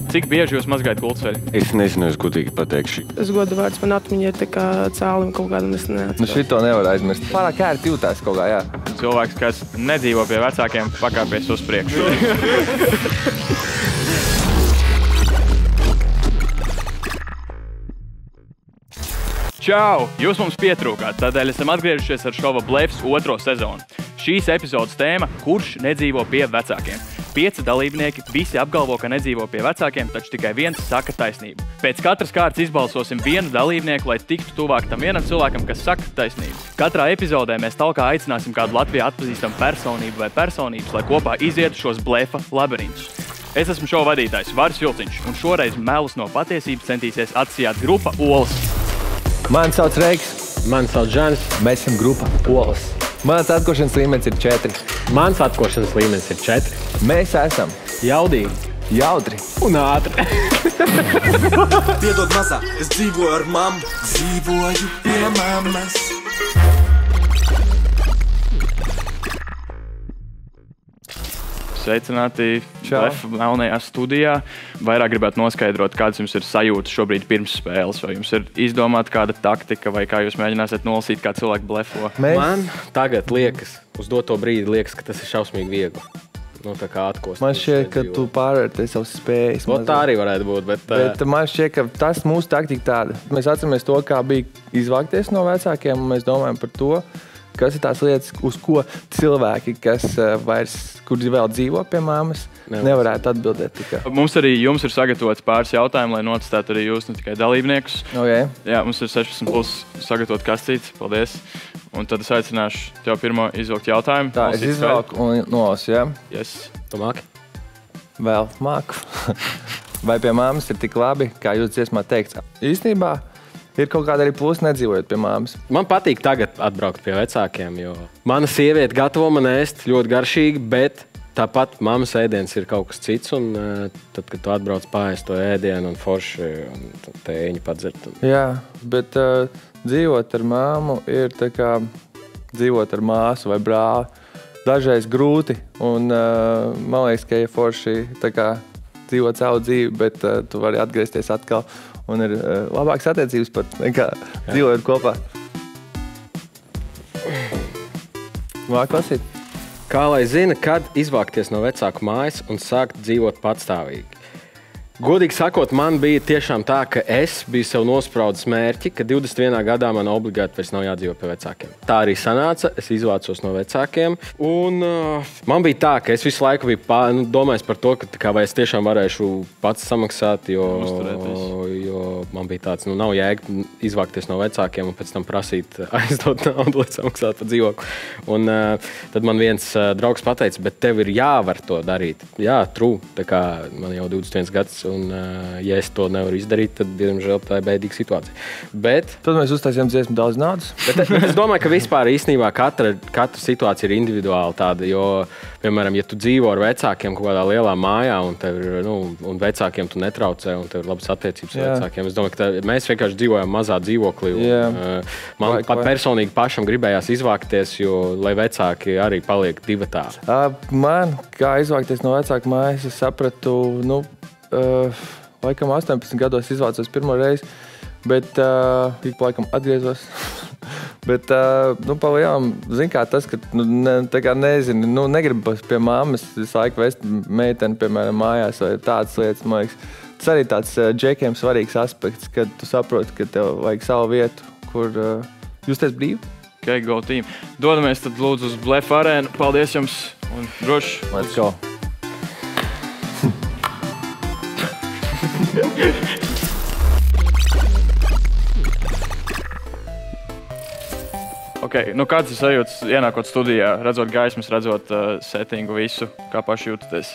Cik bieži jūs mazgājat gultasveļu? Es nezinu, es godīgi pateikšu. Es godu vārds, man atmiņa ir tā kā cēlim kaut kādam, es neatceros. Nu šito nevar aizmirst. Pārāk ērti jūtās kaut kā, jā. Cilvēks, kas nedzīvo pie vecākiem, pakāpies uz priekšu. Čau! Jūs mums pietrūkāt, tādēļ esam atgriežušies ar šova Blefs 2. sezonu. Šīs epizodes tēma – kurš nedzīvo pie vecākiem? 5 dalībnieki visi apgalvo, ka nedzīvo pie vecākiem, taču tikai viens saka taisnību. Pēc katras kārtas izbalsosim vienu dalībnieku, lai tiktu tuvāk tam vienam cilvēkam, kas saka taisnību. Katrā epizodē mēs talkā aicināsim kādu Latvijā atpazīstamu personību vai personības, lai kopā izietu šos blefa labirintus. Es esmu šova vadītājs Varis Vilciņš, un šoreiz melus no patiesības centīsies atsijāt grupa Olas. Mani sauc Reiks. Mani sauc Žanis. Mēs esam grupa Olas. Mans atkošanas līmenis ir 4. Mans atkošanas līmenis ir 4. Mēs esam Jaudīgi. jautri Un ātri. Piedod mazā, es dzīvoju ar mammu. Dzīvoju pie mammas. Sveicināti Blefa melnajā studijā. Vairāk gribētu noskaidrot, kādas jums ir sajūtas šobrīd pirms spēles. Vai jums ir izdomāta kāda taktika, vai kā jūs mēģināsiet nolasīt, kā cilvēki blefo? Man tagad liekas, uz doto brīdi liekas, ka tas ir šausmīgi viegli. Nu, tā kā atkost. Man šķiet, ka tu pārvērtēji savas spējas. Tā arī varētu būt, bet man šķiet, ka tas mūsu taktika tāda. Mēs atceramies to, kā bija izvākties no vecākiem, un mēs domājam par to, kas ir tās lietas, uz ko cilvēki, kas kur vēl dzīvo pie māmas, nevarētu atbildēt tikai. Mums arī jums ir sagatavots pāris jautājumu, lai notestētu arī jūs, ne tikai dalībniekus. Okay. Jā, mums ir 16+ sagatavot kastītes. Paldies. Un tad es aicināšu tev pirmo izvilkt jautājumu. Tā, es izvilku un nolasu, jā? Yes. Tu māki? Vēl māku. Vai pie māmas ir tik labi, kā jūs dziesmā teikts? Īstenībā ir kaut kāda arī plusa nedzīvojot pie māmas. Man patīk tagad atbraukt pie vecākiem, jo mana sieviete gatavo man ēst ļoti garšīgi, bet tāpat mammas ēdiens ir kaut kas cits, un tad, kad tu atbrauc paēst to ēdienu un forši un tēņu padzert. Jā, bet dzīvot ar māmu ir tā kā dzīvot ar māsu vai brāli. Dažreiz grūti, un man liekas, ka ir forši tā kā dzīvot savu dzīvi, bet tu vari atgriezties atkal. Un ir labākas attiecības pat nekā dzīvojot kopā. Vāk lasīt. Kā lai zina, kad izvākties no vecāku mājas un sākt dzīvot patstāvīgi? Godīgi sakot, man bija tiešām tā, ka es biju sev nospraudis mērķi, ka 21. gadā man obligāti vairs nav jādzīvo pie vecākiem. Tā arī sanāca, es izvācos no vecākiem, un man bija tā, ka es visu laiku biju domājis par to, ka vai es tiešām varēšu pats samaksāt, jo man bija tāds, nav jēga izvākties no vecākiem un pēc tam prasīt aizdot naudu, lai samaksātu par dzīvokli. Un tad man viens draugs pateica, bet tev ir jāvar to darīt. Jā, true, tā kā man jau 21 gads, un, ja es to nevaru izdarīt, tad, diemžēl, tā ir bēdīga situācija. Bet tad mēs uztaisījām dziesmu daudz naudas. Bet es domāju, ka vispār īstenībā katra situācija ir individuāli tāda, jo, piemēram, ja tu dzīvo ar vecākiem kaut kādā lielā mājā, un tev ir, un vecākiem tu netraucē, un tev ir labas attiecības ar vecākiem, es domāju, ka mēs vienkārši dzīvojam mazā dzīvoklī. Man pat personīgi pašam gribējās izvākties, jo, lai vecāki arī paliek divatā. Man, kā izvākties no vecāku mājas, es sapratu, laikam 18 gados izvācos pirmo reizi, bet ik laikam atgriezos. Bet, pa lielām, zin kā tas, ka, tā kā nezinu, negribu pie māmas visu laiku vest meiteni, piemēram, mājās vai tādas lietas, man liekas. Tas arī tāds džekiem svarīgs aspekts, kad tu saproti, ka tev vajag savu vietu, kur justies brīvi. Okay, go team. Dodamies tad lūdzu uz Blefa arēnu. Paldies jums un droši. Let's go. Okay, kāds ir sajūtas ienākot studijā, redzot gaismas, redzot settingu visu, kā paši jūtaties?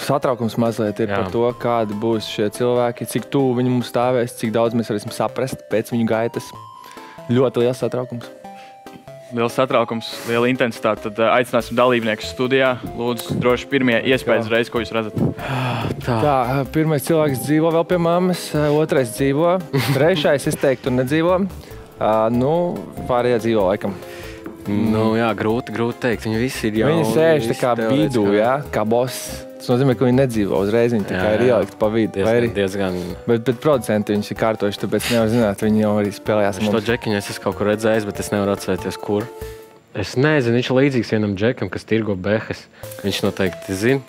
Satraukums mazliet ir par to, kādi būs šie cilvēki, cik tuvu viņi mums stāvēs, cik daudz mēs varēsim saprast pēc viņu gaitas. Ļoti liels satraukums. Liels satraukums, liela intensitāte. Tad aicināsim dalībniekus studijā. Lūdzu, droši pirmie iespējas reiz, ko jūs redzat. Tā, pirmais cilvēks dzīvo vēl pie mammas, otrais dzīvo, trešais, es teiktu, nedzīvo. Pārējā dzīvo laikam. Jā, grūti teikt. Viņi visi ir jau... Viņi sēž tā kā vidū, kā boss Tas nozīmē, ka viņi nedzīvo uzreiz, viņi tikai ir ielikt pa vidu. Diezgan. Bet producenti viņš ir kārtojuši, tāpēc nevar zināt, viņi jau arī spēlējās mums. To džekiņu es kaut kur redzējis, bet es nevaru atcerēties, kur. Es nezinu, viņš ir līdzīgs vienam džekam, kas tirgo behas. Viņš noteikti zina.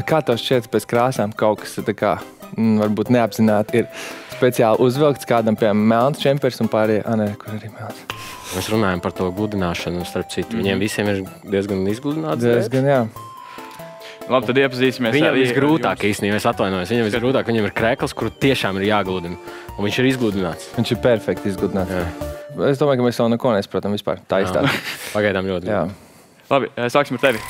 Kā tev šķiet pēc krāsām kaut kas tā kā, varbūt neapzināti ir speciāli uzvilkts kādam, piemēram, melns čempers un pārējie, kur arī melns. Mēs runājam par to gludināšanu, starp citu. Viņiem visiem ir diezgan izgludināts. Diezgan, jā. Labi, tad iepazīsimies. Viņam visgrūtāk īstenībā, es atvainojos. Viņam visgrūtāk, viņam ir krēkls, kuru tiešām ir jāgludina. Un viņš ir izgludināts. Viņš ir perfekti izgludināts. Jā. Es domāju, ka mēs vēl neko nesaprotam vispār. Tā izstāda. Pagaidām ļoti. Jā. Labi, sāksim ar tevi.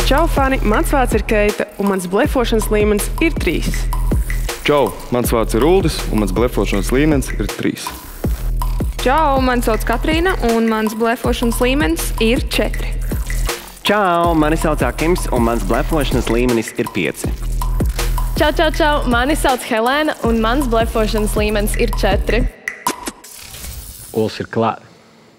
Čau, fani! Mans vārds ir Keita, un mans blefošanas līmenis ir 3. Čau, mans vārds ir Uldis, un mans blefošanas līmenis ir 3. Čau, man sauc Katrīna, un mans blefošanas līmenis ir 4. Čau, mani sauc Akims, un mans blefošanas līmenis ir 5. Čau, mani sauc Helēna, un mans blefošanas līmenis ir 4. Ols ir klāt.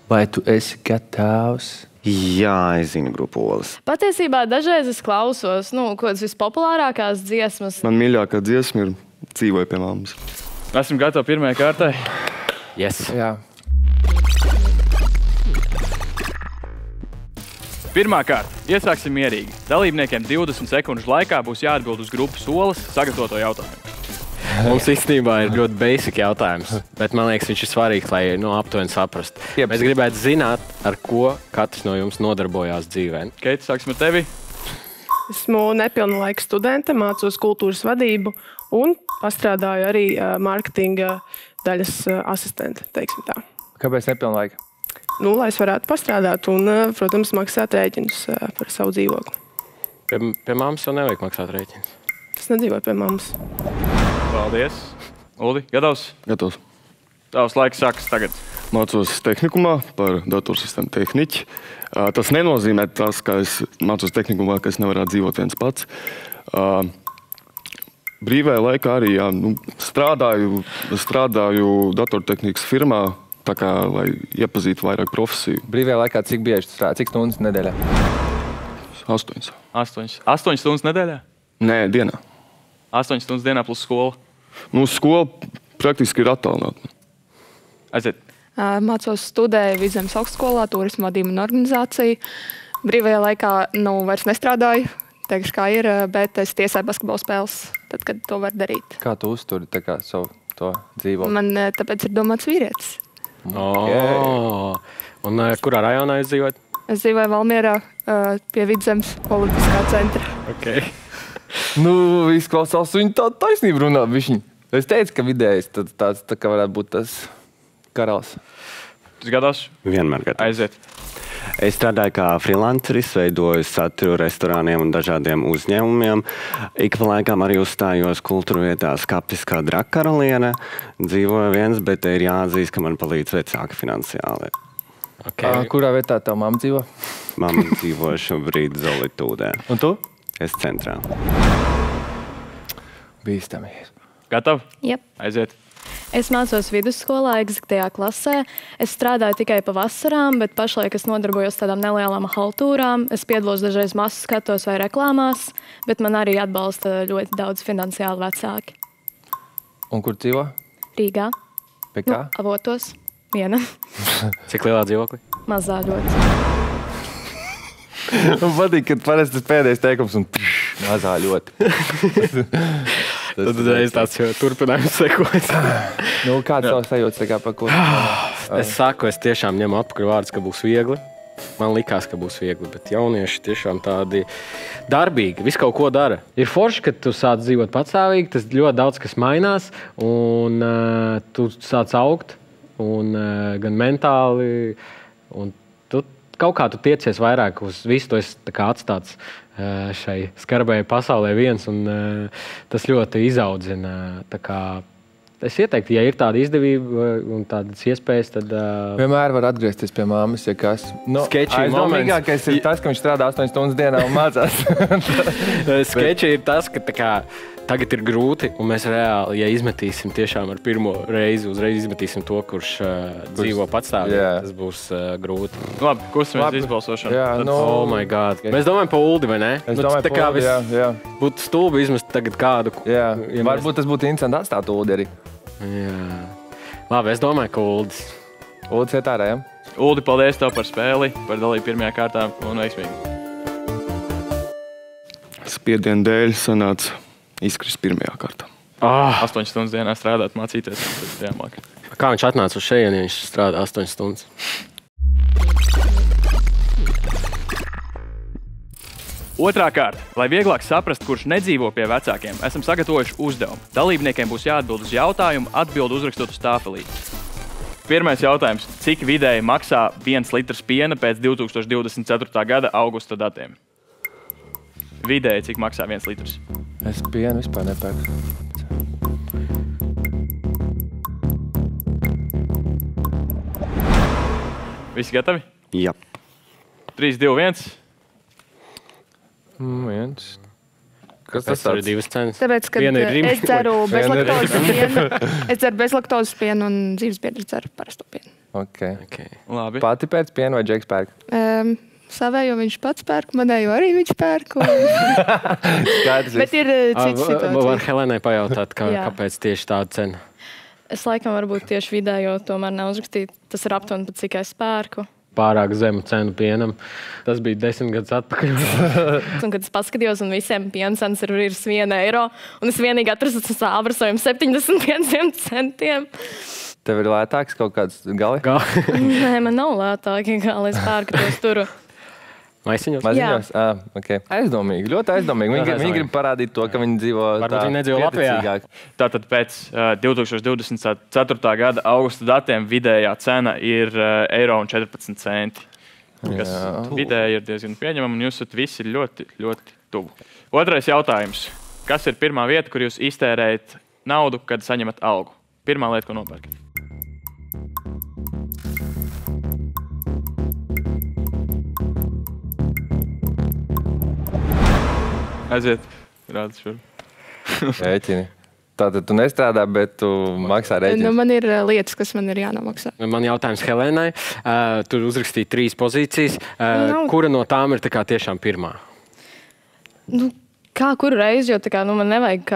Vai tu esi gatavs? Jā, es zinu grupu Olas. Patiesībā dažreiz es klausos, kādas vispopulārākās dziesmas. Man mīļākā dziesma ir Dzīvoju pie mammas. Esam gatavi pirmajai kārtai? Yes. Jā. Pirmā kārta. Iesāksim mierīgi. Dalībniekiem 20 sekundžu laikā būs jāatbild uz grupas Olas sagatavoto jautājumu. Mums īstenībā ir ļoti basic jautājums, bet man liekas, viņš ir svarīgs, lai aptuveni saprastu. Mēs gribētu zināt, ar ko katrs no jums nodarbojās dzīvē. Keita, sāksim ar tevi. Esmu nepilna laika studente, mācos kultūras vadību un pastrādāju arī mārketinga daļas asistente, teiksim tā. Kāpēc nepilna laika? Lai es varētu pastrādāt un, protams, maksāt rēķinus par savu dzīvokli. Pie mammas jau nevajag maksāt rēķinus. Es nedzīvoju pie mammas. Paldies. Uldi, gatavs? Gatavs. Tavs laiks sākas tagad. Mācos tehnikumā par datorsistēmu tehniķi. Tas nenozīmē tas, ka es mācos tehnikumā, ka es nevarētu dzīvot viens pats. Brīvajā laikā arī strādāju datortehnikas firmā, tā kā, lai iepazītu vairāk profesiju. Brīvajā laikā cik bieži tu strādā? Cik stundas nedēļā? 8. 8 stundas nedēļā? Nē, dienā. 8 stundas dienā plus skola? Skola praktiski ir attālināta. Aiziet. Mācos studēju Vidzemes augstskolā, turismu vadību un organizāciju. Brīvajā laikā vairs nestrādāju, teikšu kā ir, bet es tiesāju basketbola spēles, tad, kad to var darīt. Kā tu uzturi savu to dzīvokli? Man tāpēc ir domāts vīrietis. Un kurā rajonā jūs dzīvojat? Es dzīvoju Valmierā pie Vidzemes olimpiskā centra. Okay. Izklausās, viņi tādu taisnību runā bišķiņ. Es teicu, ka vidējais tāds tā kā varētu būt tas karalis. Tas gatavs? Vienmēr gatavs. Aiziet. Es strādāju kā freelanceris, veidoju saturu restorāniem un dažādiem uzņēmumiem. Ik pa laikam arī uzstājos kultūra vietās Kapis kā Drakkaraliene. Dzīvoju viens, bet ir jāatzīst, ka man palīdz vecāki finansiāli. Okay. Kurā vietā tev mamma dzīvo? Mamma dzīvo šobrīd Zolitūdē. Un tu? Es centrā. Bīstami. Gatavi? Jep. Aiziet. Es mācos vidusskolā, eksaktējā klasē. Es strādāju tikai pa vasarām, bet pašlaik es nodarbojos tādām nelielām haltūrām. Es piedalos dažreiz masu skatos vai reklāmās, bet man arī atbalsta ļoti daudz finansiāli vecāki. Un kur dzīvo? Rīgā. Pie kā? Avotos. Viena. Cik lielā dzīvokli? Mazā ļoti. Man patīk, ka parasti tas pēdējais teikums un mazā ļoti. Tad reiz tāds jau turpinājums sekojas. Kāds tavs sajūtas par ko? Es saku, es tiešām ņemu atpakaļ vārdus, ka būs viegli. Man likās, ka būs viegli, bet jaunieši tiešām tādi darbīgi, visu kaut ko dara. Ir forši, ka tu sāc dzīvot patstāvīgi, tas ļoti daudz kas mainās, un tu sāc augt, un gan mentāli, un kaut kā tu tiecies vairāk uz visu, tu esi atstāts šai skarbajai pasaulē viens, un tas ļoti izaudzina. Es ieteiktu, ja ir tāda izdevība un tādas iespējas, tad... Vienmēr var atgriezties pie mammas, ja kas. Aizdomīgākais ir tas, ka viņš strādā 8 stundas dienā un mācās. Skeči ir tas, ka Tagad ir grūti, un mēs reāli, ja izmetīsim tiešām ar pirmo reizi, uzreiz izmetīsim to, kurš dzīvo patstāvīgi, tas būs grūti. Labi, kustamies izbalsošanu. Jā, Oh my God. Mēs domājam pa Uldi, vai ne? Es domāju pa Uldi, jā. Būtu stulbi izmest tagad kādu. Jā, varbūt tas būtu interesanti atstāt Uldi arī. Jā. Labi, es domāju, ka Uldis. Uldis iet ārā, jā? Uldi, paldies tev par spēli, par dalību pirmajā kārtā un veiksmīgi. Spiedienu dēļ sanāca izkrist pirmajā kārtā. 8 stundas dienā strādāt, mācīties. Kā viņš atnāca uz šejieni, viņš strādā 8 stundas? Otrā kārta. Lai vieglāk saprast, kurš nedzīvo pie vecākiem, esam sagatavojuši uzdevumu. Dalībniekiem būs jāatbild uz jautājumu, atbildi uzrakstot uz tāfelīti. Pirmais jautājums. Cik vidēji maksā 1 litrs piena pēc 2024. gada augusta datiem? Vidēji, cik maksā 1 litrs? Es pienu vispār nepērku. Visi gatavi? Jā. 3, 2, 1. Viens. Kas tas ir? Divas cenas. Tāpēc, kad es dzeru bezlaktozes pienu, es dzeru bezlaktozes pienu un dzīvesbiedri dzeru parasto pienu. Okay. Labi. Pati pēc pienu vai Džeks pērk? Savējo viņš pats pērk, manējo arī viņš pērk. Bet ir cits situācija. Var Helenai pajautāt, kāpēc tieši tāda cena? Es laikam varbūt tieši vidējo tomēr neuzrakstīju. Tas ir aptuveni pat cik es pērku. Pārāk zemu cenu pienam. Tas bija 10 gadus atpakaļ. Un, kad es paskatījos, un visiem piena cenas ir 1 eiro, un es vienīgi atrastu sāvrasojums 75 centiem. Tev ir lētāks kaut kāds gali? Nē, man nav lētāki gali, es pērku tos turu. Maisiņos? Maisiņos? Okay. Aizdomīgi, ļoti aizdomīgi. Viņi grib parādīt to, ka viņi dzīvo varbūt viņi nedzīvo Latvijā. Tātad pēc 2024. gada augusta datiem vidējā cena ir 1,14 eiro. Kas vidēji ir diezgan pieņemama, un jūs esat visi ļoti, ļoti tuvu. Otrais jautājums. Kas ir pirmā vieta, kur jūs iztērējat naudu, kad saņemat algu? Pirmā lieta, ko nopērkat? Aiziet, rādis šur. Rēķini. Tātad tu nestrādā, bet tu maksā rēķinus. Man ir lietas, kas man ir jānomaksā. Man jautājums Helenai. Tur uzrakstīja 3 pozīcijas. Kura no tām ir tā kā tiešām pirmā? Kā kuru reizi, jo man nevajag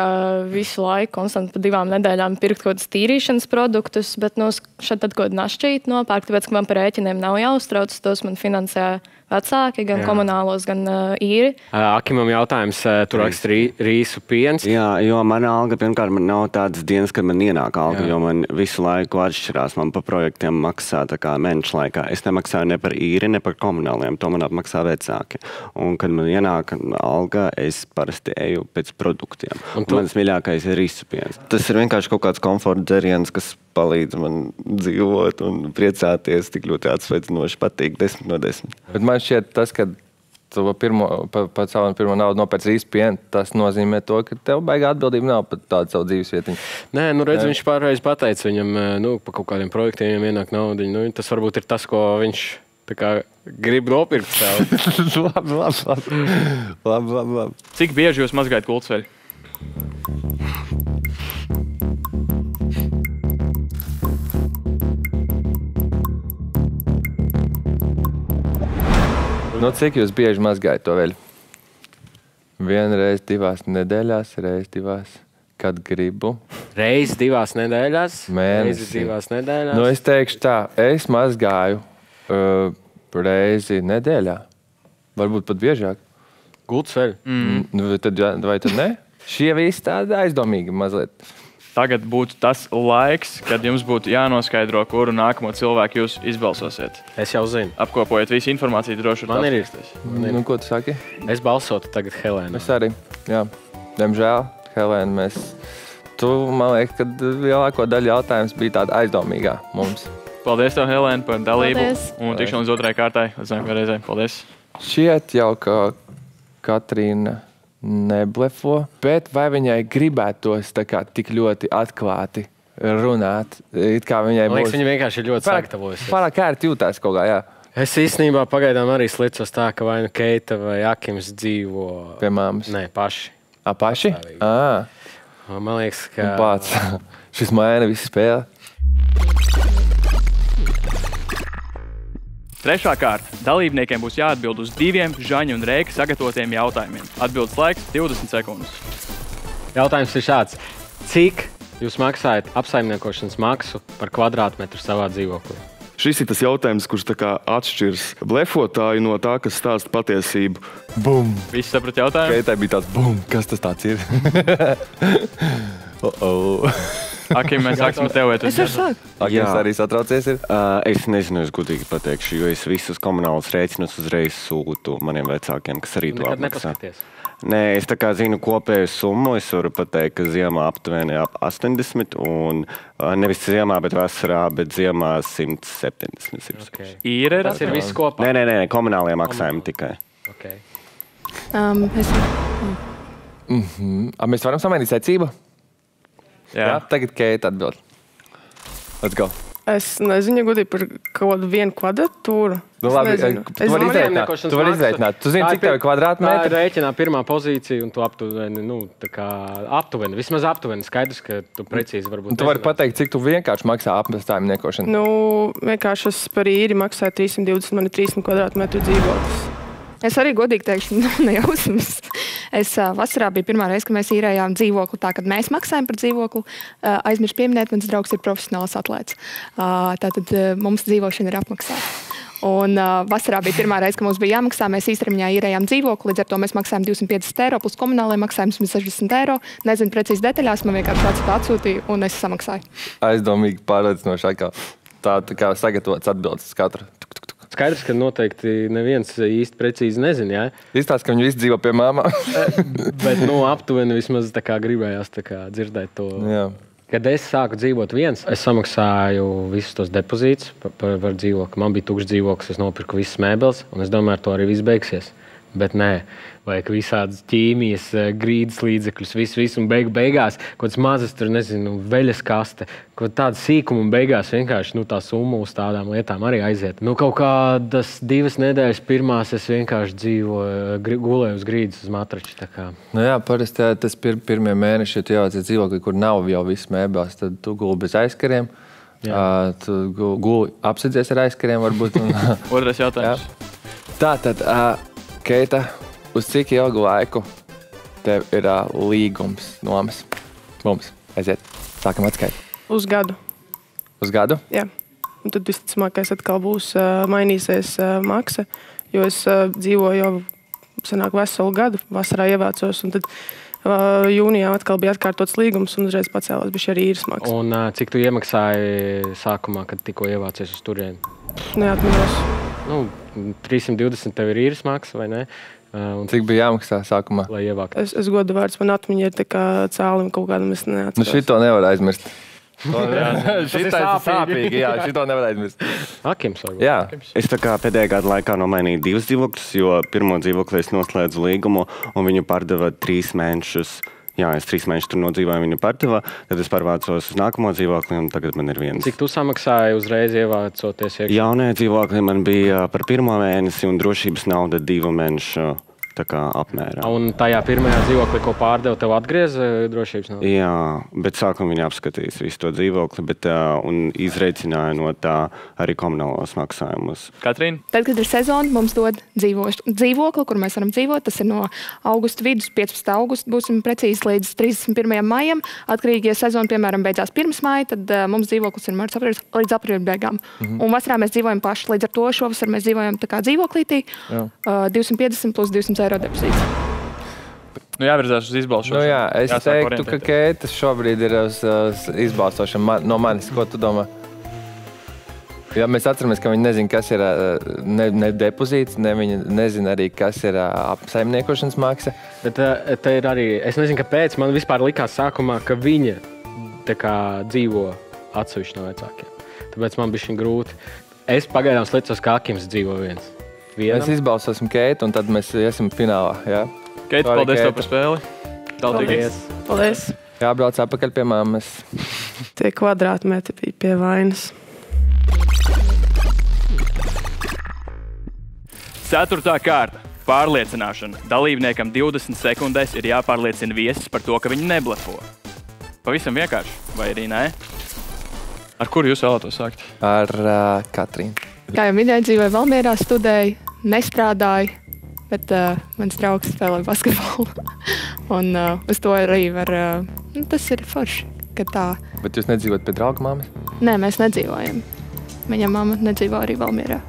visu laiku konstanti pa 2 nedēļām pirkt kaut kādas tīrīšanas produktus, bet šeit tad kaut našķīt nopērkt, tāpēc, ka man par rēķiniem nav jāuztrauc, tos man finansē vecāki, gan komunālos, gan īri. Akimam jautājums, tur raksta rīsu piens. Jā, jo mana alga, pirmkārt, man nav tādas dienas, kad man ienāk alga, jo man visu laiku atšķirās. Man pa projektiem maksā tā kā mēneša laikā. Es nemaksāju ne par īri, ne par komunāliem. To man apmaksā vecāki. Un, kad man ienāk alga, es parasti eju pēc produktiem. Un mans mīļākais ir rīsu piens. Tas ir vienkārši kaut kāds komforta dzeriens, kas palīdz man dzīvot un priecāties, tik ļoti atsveicinoši patīk 10 no 10. Bet man šķiet tas, ka tu pa savu pirmo naudu nopērc rīsu pienu, tas nozīmē to, ka tev baigā atbildība nav par tādu savu dzīves vietiņu. Nē, redz, viņš pārreiz pateica viņam, pa kaut kādiem projektiem viņam ienāk naudiņu. Tas varbūt ir tas, ko viņš tā kā grib nopirkt sev. Labi. Cik bieži jūs mazgājat kultceļu? Cik jūs bieži mazgājat to veļu? 1 reizi 2 nedēļās, reizi 2, kad gribu. Reizi 2 nedēļās? Mēnesi. Reizi 2 nedēļās? Es teikšu tā, es mazgāju reizi nedēļā. Varbūt pat biežāk. Gultceļu? Vai tad ne? Šie visi tādi aizdomīgi mazliet. Tagad būtu tas laiks, kad jums būtu jānoskaidro, kuru nākamo cilvēku jūs izbalsosiet. Es jau zinu. Apkopojot visu informāciju droši. Man ir. Ko tu saki? Es balsotu tagad Helēnu. Es arī, jā. Diemžēl, Helēna, tu, man liekas, ka lielāko daļu jautājums bija tāda aizdomīgā mums. Paldies tev, Helēna, par dalību. Paldies. Un tikšanos līdz otrajai kārtai. Līdz nākamajai reizei. Paldies. Šķiet jau, ka Katrīna neblefo, bet vai viņai gribētos tā kā tik ļoti atklāti runāt, it kā viņai būs... Viņa vienkārši ir ļoti sagatavojusies. Pārāk ērti jūtās kaut kā, jā. Es īstenībā pagaidām arī slicos tā, ka vai nu Keita vai Akims dzīvo... Pie māmas? Nē, paši. Paši? Man liekas, ka... Pats. Šis maina visu spēli. Trešā kārta. Dalībniekiem būs jāatbild uz 2 Žaņa un Reika sagatavotiem jautājumiem. Atbildes laiks 20 sekundes. Jautājums ir šāds. Cik jūs maksājat apsaimniekošanas maksu par kvadrātmetru savā dzīvoklī? Šis ir tas jautājums, kurš tā kā atšķirs blefotāju no tā, kas stāsta patiesību. Bum! Visi saprat jautājumu? Keitai bija tāds bum! Kas tas tāds ir? Akim, mēs sāksim ar tev. Es varu sākt. Akims arī satraucies ir? Es nezinu, es gudīgi pateikšu, jo es visus komunālus rēķinus uzreiz sūtu maniem vecākiem, kas arī to Nekad apmaksā. nepaskaties. Nē, es tā kā zinu kopēju summu. Es varu pateikt, ka ziemā aptuveni ap 80 un nevis ziemā, bet vasarā, bet ziemā 170. Okay. Īre ir Tas ir viss kopā. Nē, komunālie maksājumi tikai. Okay. Mēs varam samainīt secību? Jā. Tagad Keita atbild. Let's go. Es nezinu, gudīgi par kaut kādu 1 kvadratūru. Nu, labi, tu vari izreikināt. Tu zini, cik tev ir kvadrātmetri? Tā ir rēķinā pirmā pozīcija, un tu aptuveni, aptuveni, vismaz aptuveni skaidrs, ka tu precīzi varbūt... Tu vari pateikt, cik tu vienkārši maksā apsaimniekošanu? Nu, vienkārši es par īri maksāju 320, man ir 30 kvadrātmetru dzīvoklis. Es arī godīgi teikšu, nejausmas. Es vasarā bija pirmā reize, kad mēs īrējām dzīvokli tā, kad mēs maksājam par dzīvokli. Aizmirst pieminēt, mans draugs ir profesionāls atlēts. Tātad mums dzīvošana ir apmaksāta. Un vasarā bija pirmā reize, kad mums bija jāmaksā. Mēs īstermiņā īrējām dzīvokli, līdz ar to mēs maksājām 250 eiro, plus komunālajiem maksājums 60 eiro. Nezinu precīzi detaļās, man vienkārši tāds atsūtīja un es samaksāju. Aizdomīgi pārliecinoši, tā kā sagatavots atbildes uz katru. Skaidrs, ka noteikti neviens īsti precīzi nezina, jā? Izstāst, ka viņi visi dzīvo pie māmām. Bet, aptuveni vismaz tā kā gribējās tā kā dzirdēt to. Jā. Kad es sāku dzīvot viens, es samaksāju visus tos depozītus par dzīvokli. Man bija tukšs dzīvoklis, es nopirku visas mēbeles, un es domāju, ar to arī viss beigsies. Bet nē, vajag visādas ķīmijas, grīdas līdzekļus, visu, un beigās kaut kāds mazas, tur nezinu, veļas kaste, kaut tāda sīkuma, un beigās vienkārši tā summa uz tādām lietām arī aiziet. Kaut kādas 2 nedēļas pirmās es vienkārši gulēju uz grīdas, uz matrača. Nu jā, parasti tas pirmie mēneši, ja tu jāvācies dzīvokli, kur nav jau viss mēbeles, tad tu guli bez aizkariem. Tu guli apsedzies ar aizkariem varbūt. Otrais jautājums. Tātad, Keita, uz cik ilgu laiku tev ir līgums nomas? Mums, aiziet. Sākam atskaiti. Uz gadu. Uz gadu? Jā. Un tad visticamākais atkal būs mainīsies maksa, jo es dzīvoju jau sanāk veselu gadu, vasarā ievācos, un tad jūnijā atkal bija atkārtots līgums un uzreiz pacēlās bišķi arī īres maksa. Un cik tu iemaksāji sākumā, kad tikko ievācies uz turieni? Neatminos. 320 tev ir īres maksa, vai ne? Cik bija jāmaksā sākumā? Lai ievāktu. Es godu vārds, man atmiņa ir tā kā cēlim kaut kādam, es neatceros. Nu šito nevar aizmirst. Šitais ir sāpīgi, jā, šito nevar aizmirst. Akims varbūt. Jā. Es tā kā pēdējā gada laikā nomainīju 2 dzīvokļus, jo pirmo dzīvokli es noslēdzu līgumu un viņu pārdeva 3 mēnešus. Jā, es 3 mēnešus tur nodzīvoju, viņu pārdeva, tad es pārvācos uz nākamo dzīvokli un tagad man ir 1. Cik tu samaksāji uzreiz ievācoties iekšā? Jaunajā dzīvoklī man bija par 1. mēnesi un drošības nauda 2 mēnešu apmērā. Un tajā pirmajā dzīvoklī, ko pārdeva, tev atgrieza drošības naudu? Jā, bet sākumā viņi apskatīs visu to dzīvokli, un izreicināja no tā arī komunālos maksājumus. Katrīna? Tad, kad ir sezona, mums dod dzīvokli, kur mēs varam dzīvot. Tas ir no augusta vidus, 15. augusta, būsim precīzi līdz 31. maijam. Atkarīgi, ja sezona, piemēram, beidzās pirms maija, tad mums dzīvoklis ir marts aprīlis līdz aprīļa beigām. Un vasarā mēs dzīvojam paši. Līdz ar to šovasar mēs dzīvojam tā kā dzīvoklītī, 250 plus 200 eiro depozīts. Jāvirzās uz izbalsošanu. Nu jā, es teiktu, ka Keita šobrīd ir uz izbalsošanu no manis. Ko tu domā? Jā, mēs atceramies, ka viņi nezina, kas ir ne depozīts, viņi nezina arī, kas ir apsaimniekošanas maksa. Bet te ir arī, es nezinu, kāpēc man vispār likās sākumā, ka viņa tā kā dzīvo atsevišķi no vecākiem. Tāpēc man bija šī grūti. Es pagaidām slicos, kā Akims dzīvo viens. Mēs izbalsosim Keitu, un tad mēs iesim finālā. Jā? Keita, paldies tev par spēli. Paldies. Paldies. Jābrauc atpakaļ pie mammas. Tie kvadrātmetri bija pie vainas. 4. kārta. Pārliecināšana. Dalībniekam 20 sekundēs ir jāpārliecina viesis par to, ka viņi neblefo. Pavisam vienkārši, vai arī nē? Ar kuru jūs vēlētos sākt? Ar Katrīnu. Kā jau minēju, dzīvoju Valmierā, studēju, nestrādāju, bet mans draugs spēlē basketbolu. Un uz to arī var, tas ir forši, ka tā. Bet jūs nedzīvot pie drauga mammas? Nē, mēs nedzīvojam. Viņa mamma nedzīvo arī Valmierā.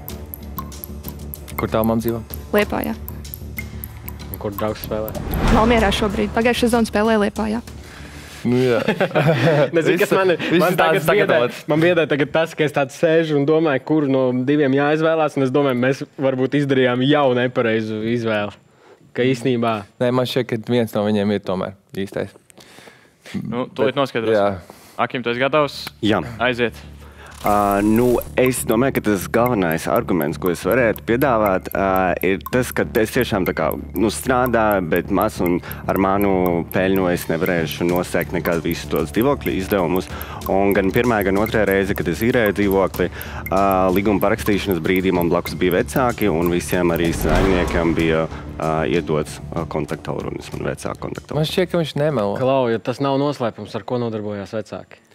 Kur tā mamma dzīvo? Liepājā. Un kur draugs spēlē? Valmierā šobrīd. Pagājušā sezona spēlē Liepājā. Nu jā. Nezinu, kas man tagad biedē. Man biedē tagad tas, ka es tāds sēžu un domāju, kuru no diviem jāizvēlās. Un es domāju, mēs varbūt izdarījām jau nepareizu izvēli. Ka īstenībā... Nē, man šķiet, ka viens no viņiem ir tomēr īstais. Nu, tūlīt noskaidrosim. Akim, tu esi gatavs? Jā. Aiziet. Es domāju, ka tas galvenais arguments, ko es varētu piedāvāt, ir tas, ka es tiešām tā kā, strādāju, bet maz un ar manu peļņu es nevarēšu nosēkt nekādu visu tos dzīvokļu izdevumus. Un gan pirmā, gan otrā reize, kad es īrēju dzīvokli, līguma parakstīšanas brīdī man blakus bija vecāki un visiem arī saimniekiem bija iedots kontaktaurunis un vecāku kontaktaurunis. Man šķiet, ka viņš nemelo. Klau, ja tas nav noslēpums, ar ko nodarbojās vecāki?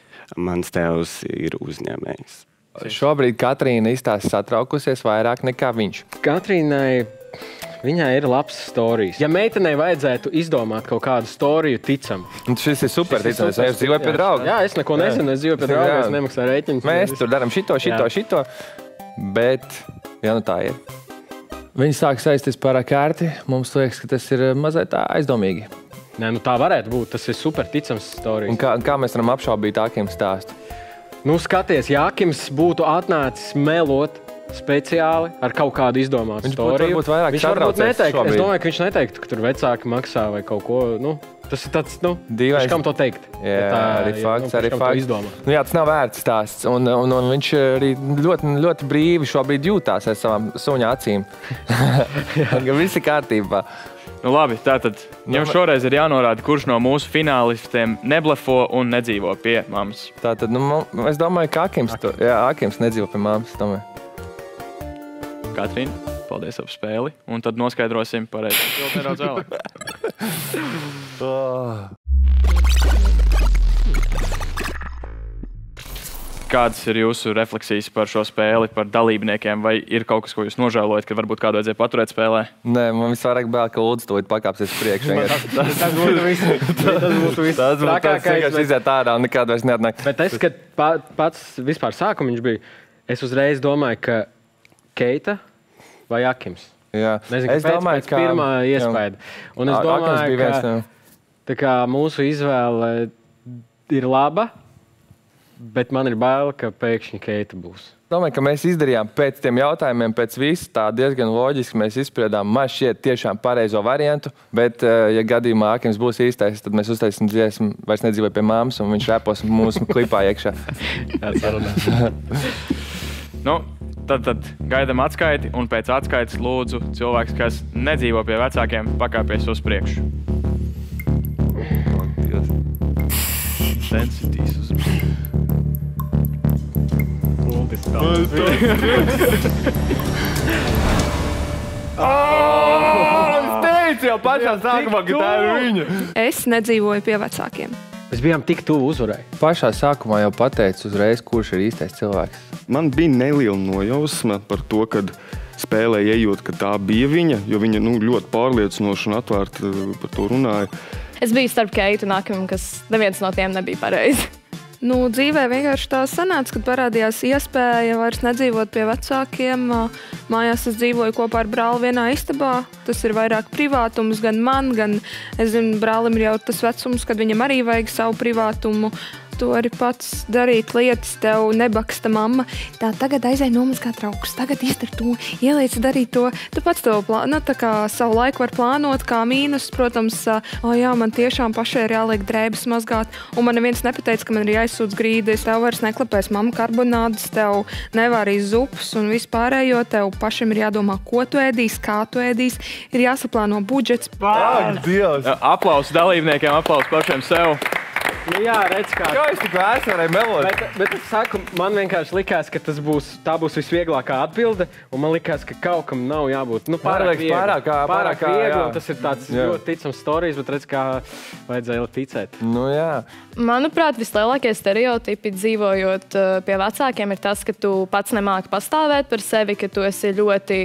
Mans tēvs ir uzņēmējs. Šobrīd Katrīna izstāsta satraukusies vairāk nekā viņš. Katrīnai, viņai ir labs storijs. Ja meitenei vajadzētu izdomāt kaut kādu storiju ticam. Šis ir super ticams. Es dzīvoju pie drauga. Jā, es neko nezinu, es dzīvoju pie drauga, es nemaksāju rēķinus. Mēs tur daram šito. Bet, ja nu tā ir. Viņi sāk saisties pārāk ērti. Mums liekas, ka tas ir mazliet tā aizdomīgi. Nē, nu tā varētu būt. Tas ir super ticams storijas. Un kā mēs varam apšaubīt Akim stāstu? Nu, skaties, ja Akims būtu atnācis melot speciāli ar kaut kādu izdomātu storiju, viņš varbūt neteiktu. Es domāju, ka viņš neteiktu, ka tur vecāki maksā vai kaut ko. Nu, tas ir tāds, viņš kam to teikt? Jā, arī fakts. Nu, jā, tas nav vērts stāsts. Un viņš arī ļoti brīvi šobrīd jūtās ar savām suņa acīm. Viss ir kārtībā. Nu labi, tātad jums šoreiz ir jānorāda, kurš no mūsu finālistiem neblefo un nedzīvo pie mammas. Tātad, es domāju, ka Akims nedzīvo pie mammas. Katrīna, paldies par spēli. Un tad noskaidrosim pareizi. Vēl nedaudz vēlāk. Kādas ir jūsu refleksijas par šo spēli, par dalībniekiem? Vai ir kaut kas, ko jūs nožēlojat, ka varbūt kādu vajadzēja paturēt spēlē? Nē, man visvairāk bail, ka Ulds to pakāpsies priekš. Tas būtu viss. Tas vienkārši iziet ārā un nekādu vairs neatnāk. Bet es, kad pats vispār sākumu viņš bija, es uzreiz domāju, ka Keita vai Akims. Jā. Nezinu, kāpēc pēc pirmā iespēja. Un es domāju, ka mūsu izvēle ir laba, bet man ir bail, ka pēkšņi Keita būs. Domāju, ka mēs izdarījām pēc tiem jautājumiem, pēc visu tā diezgan loģiski. Mēs izspriedām man šķiet tiešām pareizo variantu, bet, ja gadījumā Akims būs īstais, tad mēs uztaisim dziesmu vairs nedzīvoja pie mammas, un viņš repos mūsu klipā iekšā. Nu, tad gaidam atskaiti, un pēc atskaites lūdzu cilvēks, kas nedzīvo pie vecākiem, pakāpies uz priekšu. Sensitīs uz priekšu. Es teicu jau pašā sākumā, ka tā ir viņa. Es nedzīvoju pie vecākiem. Mēs bijām tik tuvu uzvarai. Pašā sākumā jau pateicu uzreiz, kurš ir īstais cilvēks. Man bija neliela nojausma par to, kad spēlē ejot, ka tā bija viņa, jo viņa ļoti pārliecinoši un atvērti par to runāja. Es biju starp Keitu un Akimu, kas neviens no tiem nebija pareizi. Nu, dzīvē vienkārši tā sanāca, kad parādījās iespēja vairs nedzīvot pie vecākiem. Mājās es dzīvoju kopā ar brāli vienā istabā. Tas ir vairāk privātums gan man, gan, es zinu, brālim ir jau tas vecums, kad viņam arī vajag savu privātumu. Tu arī pats darīt lietas, tev nebaksta mamma. Tā tagad aizēj nomazgāt traukus, tagad izdara to, ieliec darīt to. Tu pats to savu laiku var plānot kā mīnus. Protams, jā, man tiešām pašai ir jāliek drēbes mazgāt. Un man neviens nepateica, ka man ir jāizsūdz grīdas. Tev vairs neklapēs mamma karbonādes, tev nevarīs zupas un vispārējo. Tev pašam ir jādomā, ko tu ēdīs, kā tu ēdīs. Ir jāsaplāno budžets. Aplausi dalībniekiem, aplausi pašiem sev. Nu jā, redz kā. Kā es tik vēs varēju melot? Bet es saku, man vienkārši likās, ka tā būs visvieglākā atbilde, un man likās, ka kaut kam nav jābūt, pārāk viegli. Pārāk viegli, un tas ir tāds ļoti ticams storijs, bet redz, kā vajadzēja ticēt. Nu jā. Manuprāt, vislielākie stereotipi dzīvojot pie vecākiem ir tas, ka tu pats nemāki pastāvēt par sevi, ka tu esi ļoti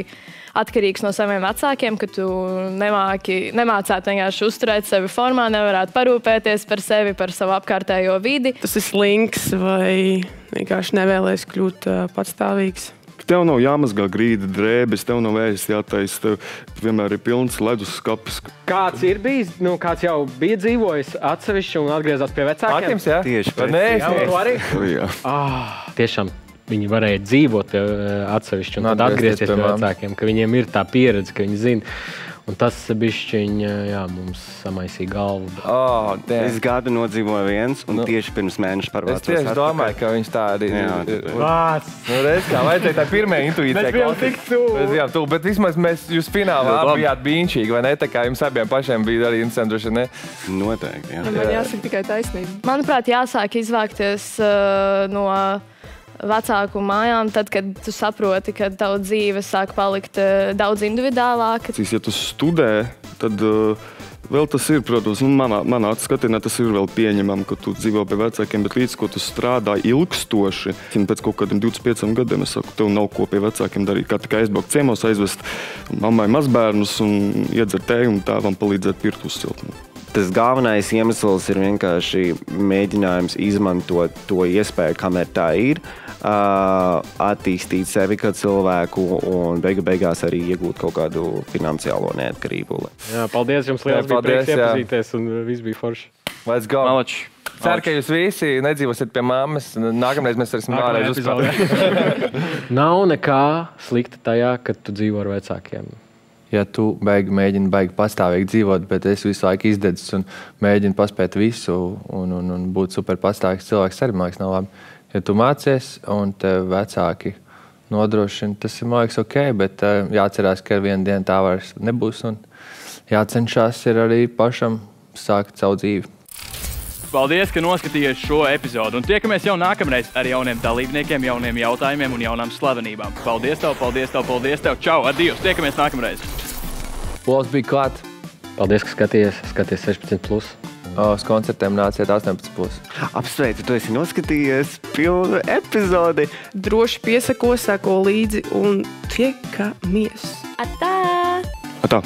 atkarīgs no saviem vecākiem, ka tu nemācētu vienkārši uzturēt sevi formā, nevarētu parūpēties par sevi, par savu apkārtējo vidi. Tas ir slinks vai vienkārši nevēlies kļūt patstāvīgs. Tev nav jāmazgā grīda drēbes, tev nav ēst jātais, tev vienmēr ir pilns leduskapis. Kāds ir bijis, kāds jau bija dzīvojis atsevišķi un atgriezās pie vecākiem? Akims, jā? Tieši pēc. Jā, tu arī? Jā. Tiešām. Viņi varēja dzīvot atsevišķi un tad atgriezties pie vecākiem, ka viņiem ir tā pieredze, ka viņi zina. Un tas bišķiņ, mums samaisīja galvu. Es gadu nodzīvoju viens un tieši pirms mēneša parvācos. Es tieši domāju, ka viņš tā arī ir. Vāc! Reiz kā vajadzēja tā pirmā intuīcija. Mēs bijām tuvu, bet vismaz jūs finālā bijāt bīņšīgi, vai ne? Tā kā jums abiem pašiem bija arī interesanti, droši ne? Noteikti, jā. Man jāsaka tikai taisnība. Manuprāt, jāsāk izvākties no vecāku mājām, tad, kad tu saproti, ka tava dzīve sāk palikt daudz individuālāka. Ja tu studē, tad vēl tas ir, protams, manā atskatienā tas ir vēl pieņemam, ka tu dzīvo pie vecākiem, bet līdz ko tu strādā ilgstoši, pēc kaut kādiem 25 gadiem, es saku, tev nav ko pie vecākiem darīt, kā tikai aizbraukt ciemos, aizvest mammai mazbērnus un iedzert tēju un tēvam palīdzēt pirkt uzsilt. Tas galvenais iemesls ir vienkārši mēģinājums izmantot to iespēju, kamēr tā ir, attīstīt sevi kā cilvēku un beigās arī iegūt kaut kādu finansiālo neatkarību. Jā, paldies jums liels, bija prieks iepazīties un viss bija forši. Let's go. Malači. Ceru, ka jūs visi nedzīvosiet pie mammas. Nākamreiz mēs varēsim vēlreiz uzspēlēt. Nav nekā slikta tajā, kad tu dzīvo ar vecākiem. Ja tu mēģini pastāvīgi dzīvot, bet es visu laiku izdedzis un mēģinu paspēt visu un būt super pastāvīgs cilvēks, arī, man liekas, nav labi. Ja tu mācies un tev vecāki nodrošina, tas ir, man liekas, ok, bet jāatcerās, ka vienu dienu tā vairs nebūs un jācenšas ir arī pašam sākt savu dzīvi. Paldies, ka noskatījies šo epizodu un tiekamies jau nākamreiz ar jauniem dalībniekiem, jauniem jautājumiem un jaunām slavenībām. Paldies tev. Čau, adios, tiekamies nākamreiz. Pols bija klāt. Paldies, ka skaties 16+. Uz koncertiem nāciet 18+. Apsveicu, tu esi noskatījies pilnu epizodi. Droši piesako, seko līdzi un tiekamies. Atā! Atā!